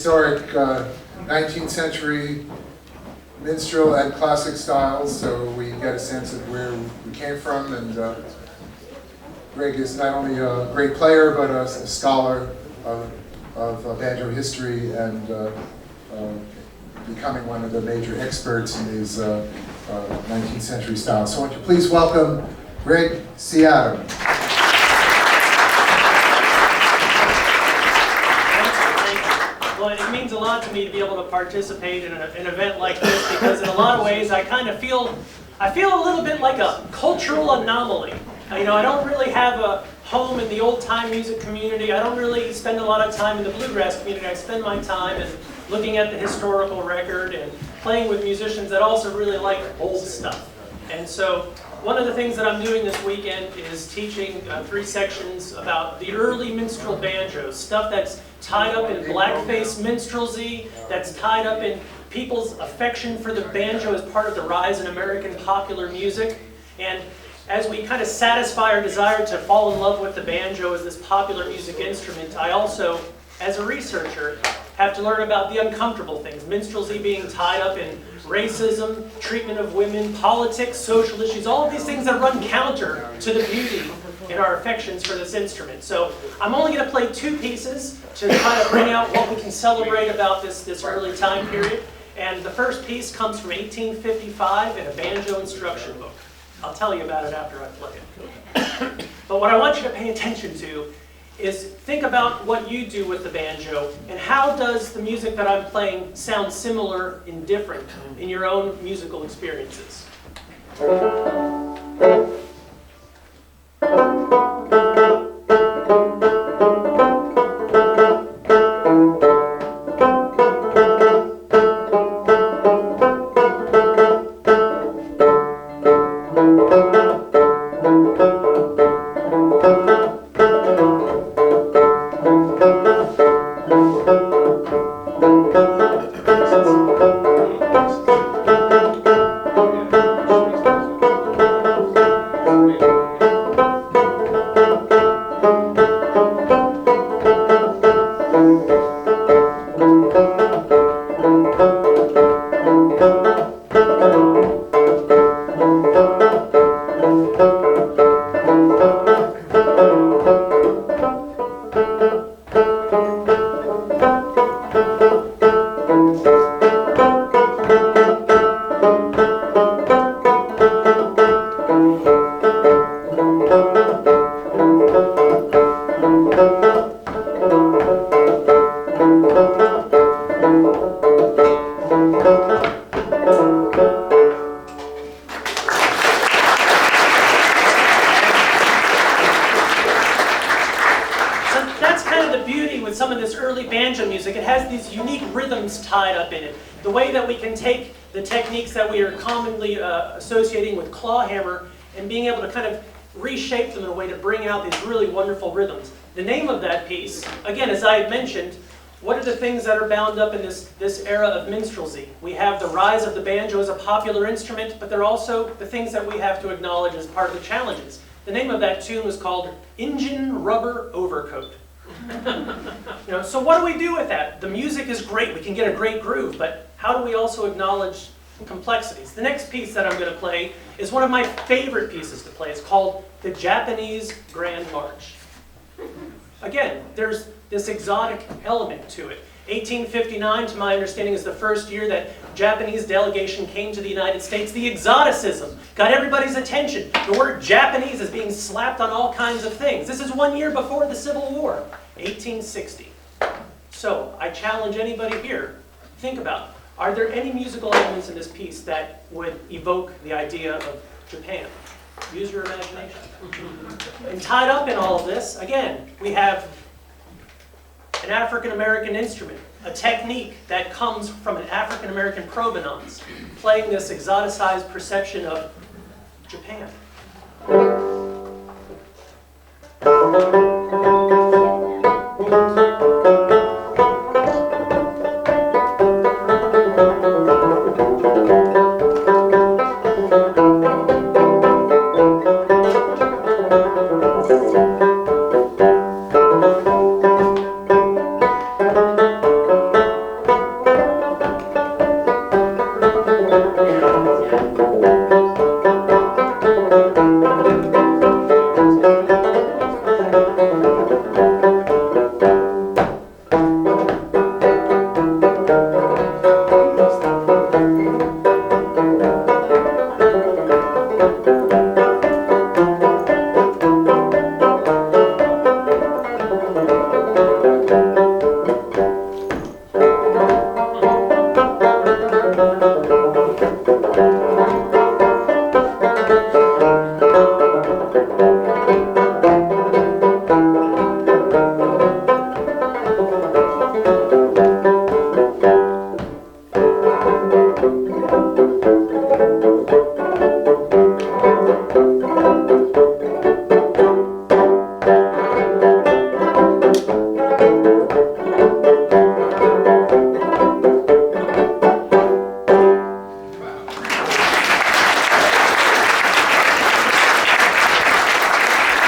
Historic 19th century minstrel and classic styles, so we get a sense of where we came from. And Greg is not only a great player, but a scholar of banjo history and becoming one of the major experts in these 19th century styles. So won't you please welcome Greg Seattle. Well, it means a lot to me to be able to participate in an event like this, because in a lot of ways I kind of feel a little bit like a cultural anomaly. I don't really have a home in the old-time music community. I don't really spend a lot of time in the bluegrass community. I spend my time in looking at the historical record and playing with musicians that also really like old stuff. And so one of the things that I'm doing this weekend is teaching 3 sections about the early minstrel banjos, stuff that's tied up in blackface minstrelsy, that's tied up in people's affection for the banjo as part of the rise in American popular music. And as we kind of satisfy our desire to fall in love with the banjo as this popular music instrument, I also, as a researcher, have to learn about the uncomfortable things. Minstrelsy being tied up in racism, treatment of women, politics, social issues, all of these things that run counter to the beauty in our affections for this instrument. So I'm only going to play 2 pieces to kind of bring out what we can celebrate about this early time period. And the first piece comes from 1855 in a banjo instruction book. I'll tell you about it after I play it. But what I want you to pay attention to is think about what you do with the banjo, and how does the music that I'm playing sound similar and different in your own musical experiences. Some of this early banjo music, it has these unique rhythms tied up in it. The way that we can take the techniques that we are commonly associating with claw hammer and being able to kind of reshape them in a way to bring out these really wonderful rhythms. The name of that piece, again, as I had mentioned, what are the things that are bound up in this era of minstrelsy? We have the rise of the banjo as a popular instrument, but there are also the things that we have to acknowledge as part of the challenges. The name of that tune was called Injun Rubber Overcoat. So what do we do with that? The music is great, we can get a great groove, but how do we also acknowledge complexities? The next piece that I'm going to play is one of my favorite pieces to play. It's called the Japanese Grand March. Again, there's this exotic element to it. 1859, to my understanding, is the first year that Japanese delegation came to the United States. The exoticism got everybody's attention. The word Japanese is being slapped on all kinds of things. This is 1 year before the Civil War, 1860. So I challenge anybody here, think about, are there any musical elements in this piece that would evoke the idea of Japan? Use your imagination. And tied up in all of this, again, we have an African-American instrument, a technique that comes from an African-American provenance, playing this exoticized perception of Japan.